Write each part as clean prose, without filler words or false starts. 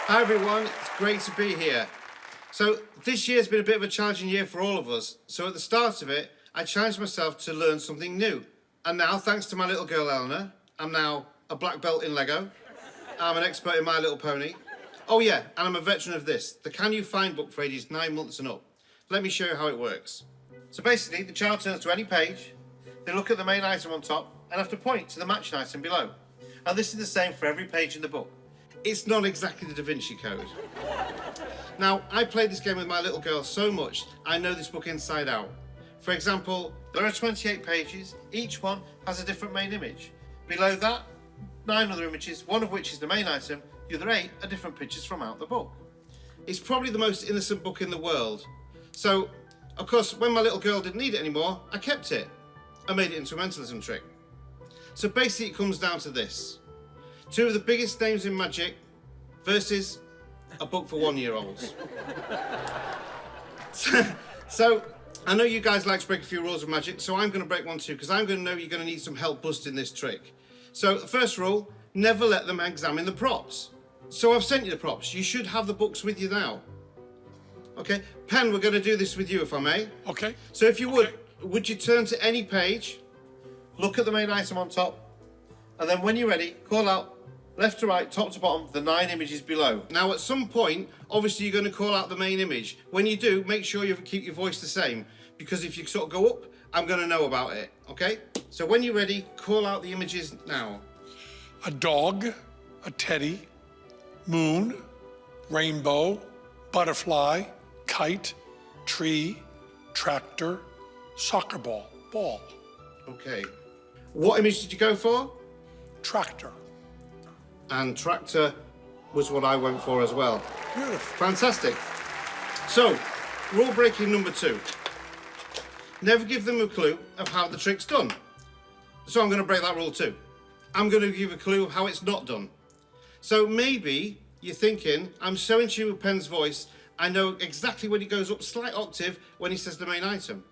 Hi everyone, it's great to be here. So this year's been a bit of a challenging year for all of us. So at the start of it, I challenged myself to learn something new. And now, thanks to my little girl Eleanor, I'm now a black belt in Lego. I'm an expert in My Little Pony. Oh yeah, and I'm a veteran of this, the Can You Find book for ages 9 months and up. Let me show you how it works. So basically, the child turns to any page, they look at the main item on top, and have to point to the matching item below. And this is the same for every page in the book. It's not exactly the Da Vinci Code. Now, I played this game with my little girl so much, I know this book inside out. For example, there are 28 pages, each one has a different main image. Below that, 9 other images, one of which is the main item, the other 8 are different pictures from out the book. It's probably the most innocent book in the world. So, of course, when my little girl didn't need it anymore, I kept it. I made it into a mentalism trick. So basically it comes down to this. 2 of the biggest names in magic versus a book for 1-year-olds. So, I know you guys like to break a few rules of magic, so I'm going to break one too, because I'm going to know you're going to need some help busting this trick. So, the first rule, never let them examine the props. So I've sent you the props. You should have the books with you now. Okay? Penn, we're going to do this with you, if I may. Okay. So if you would you turn to any page, look at the main item on top, and then when you're ready, call out left to right, top to bottom, the 9 images below. Now, at some point, obviously, you're going to call out the main image. When you do, make sure you keep your voice the same, because if you sort of go up, I'm going to know about it, okay? So when you're ready, call out the images now. A dog, a teddy, moon, rainbow, butterfly, kite, tree, tractor, soccer ball, ball. Okay. What image did you go for? Tractor. And tractor was what I went for as well. Beautiful. Fantastic. So, rule breaking number 2. Never give them a clue of how the trick's done. So I'm going to break that rule too. I'm going to give a clue of how it's not done. So maybe you're thinking, I'm so in tune with Penn's voice, I know exactly when he goes up slight octave when he says the main item.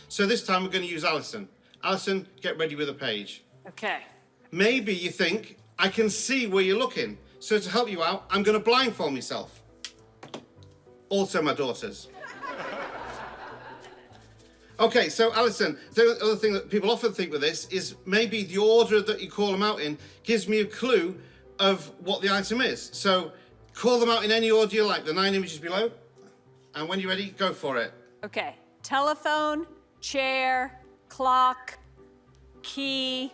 So this time we're going to use Alyson. Alyson, get ready with a page. Okay. Maybe you think, I can see where you're looking. So to help you out, I'm going to blindfold myself. Also my daughters. Okay, so Alyson, the other thing that people often think with this is maybe the order that you call them out in gives me a clue of what the item is. So call them out in any order you like, the 9 images below. And when you're ready, go for it. Okay. Telephone, chair, clock, key,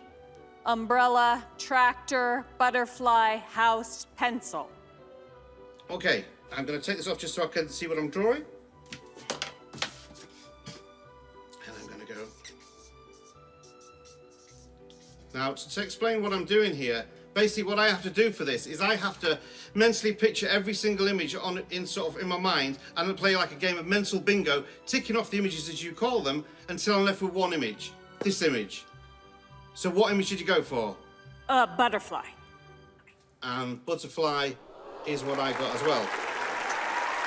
umbrella, tractor, butterfly, house, pencil. Okay, I'm going to take this off just so I can see what I'm drawing. And I'm going to go. Now, to explain what I'm doing here, basically what I have to do for this is I have to mentally picture every single image in my mind and play like a game of mental bingo, ticking off the images as you call them until I'm left with one image. This image. So what image did you go for? Butterfly. And butterfly is what I got as well.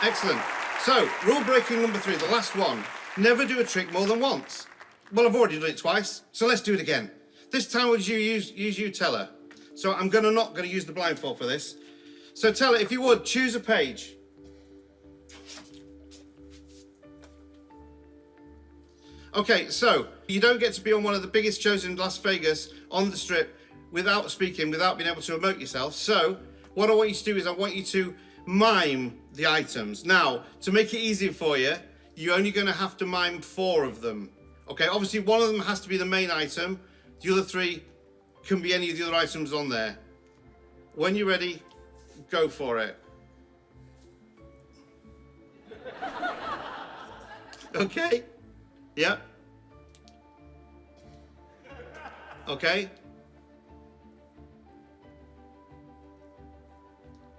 Excellent. So, rule breaking number 3, the last one. Never do a trick more than once. Well, I've already done it twice, so let's do it again. This time would you use you, Teller. So I'm not going to use the blindfold for this. So Teller, if you would, choose a page. Okay, so you don't get to be on one of the biggest shows in Las Vegas on the Strip without speaking, without being able to emote yourself. So what I want you to do is I want you to mime the items. Now, to make it easier for you, you're only going to have to mime 4 of them. Okay, obviously one of them has to be the main item. The other 3 can be any of the other items on there. When you're ready, go for it. Okay? Yeah. Okay.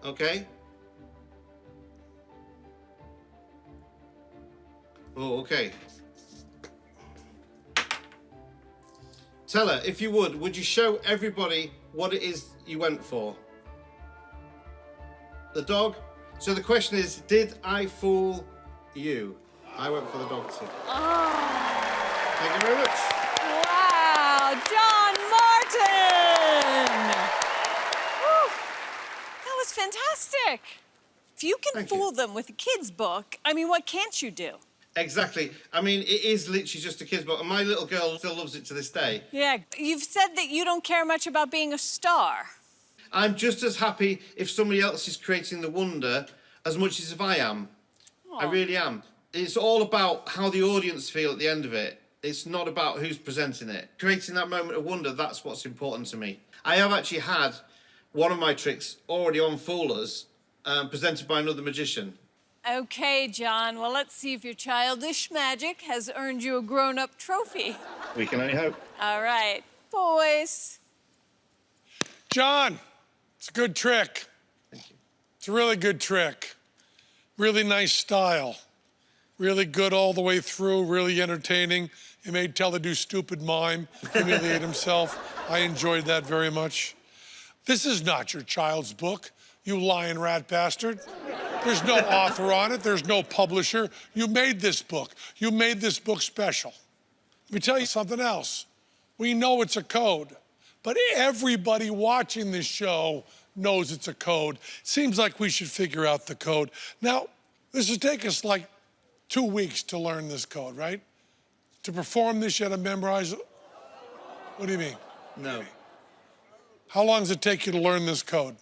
Okay. Oh, okay. Teller, if you would you show everybody what it is you went for? The dog? So the question is, did I fool you? I went for the dog too. Oh. Thank you very much. Wow, John Morton! Woo. That was fantastic. If you can Thank fool you. them with a kid's book, I mean, what can't you do? Exactly. I mean, it is literally just a kid's book, and my little girl still loves it to this day. Yeah, you've said that you don't care much about being a star. I'm just as happy if somebody else is creating the wonder as much as if I am. I really am. It's all about how the audience feel at the end of it. It's not about who's presenting it. Creating that moment of wonder, that's what's important to me. I have actually had one of my tricks already on Fool Us, presented by another magician. Okay, John, well, let's see if your childish magic has earned you a grown-up trophy. We can only hope. All right, boys. John, it's a good trick. Thank you. It's a really good trick. Really nice style. Really good all the way through, really entertaining. You made Teller do stupid mime, humiliate himself. I enjoyed that very much. This is not your child's book, you lying rat bastard. There's no author on it, there's no publisher. You made this book. You made this book special. Let me tell you something else. We know it's a code, but everybody watching this show knows it's a code. Seems like we should figure out the code. Now, this will take us like 2 weeks to learn this code, right? To perform this, you had to memorize. What do you mean? No. How long does it take you to learn this code?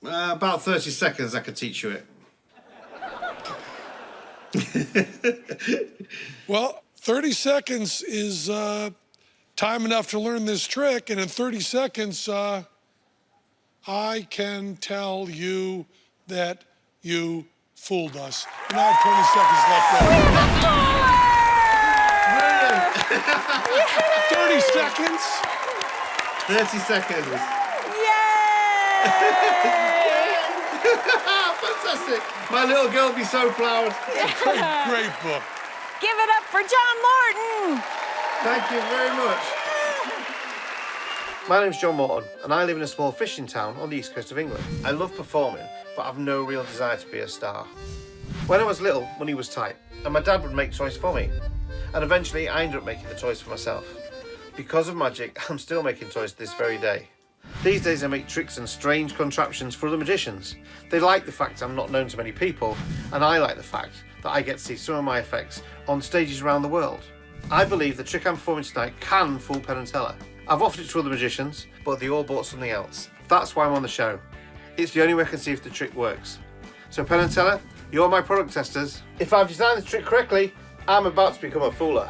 About 30 seconds, I could teach you it. Well, 30 seconds is time enough to learn this trick, and in 30 seconds, I can tell you that you fooled us. You now have 20 seconds left. Brilliant! 30 seconds? 30 seconds. Yay! Fantastic. My little girl will be so proud. Great book. Give it up for John Morton! Thank you very much. My name's John Morton, and I live in a small fishing town on the east coast of England. I love performing, but I've no real desire to be a star. When I was little, money was tight, and my dad would make toys for me. And eventually, I ended up making the toys for myself. Because of magic, I'm still making toys to this very day. These days I make tricks and strange contraptions for other magicians. They like the fact I'm not known to many people, and I like the fact that I get to see some of my effects on stages around the world. I believe the trick I'm performing tonight can fool Penn Teller. I've offered it to other magicians, but they all bought something else. That's why I'm on the show. It's the only way I can see if the trick works. So Penn Teller, you're my product testers. If I've designed the trick correctly, I'm about to become a fooler.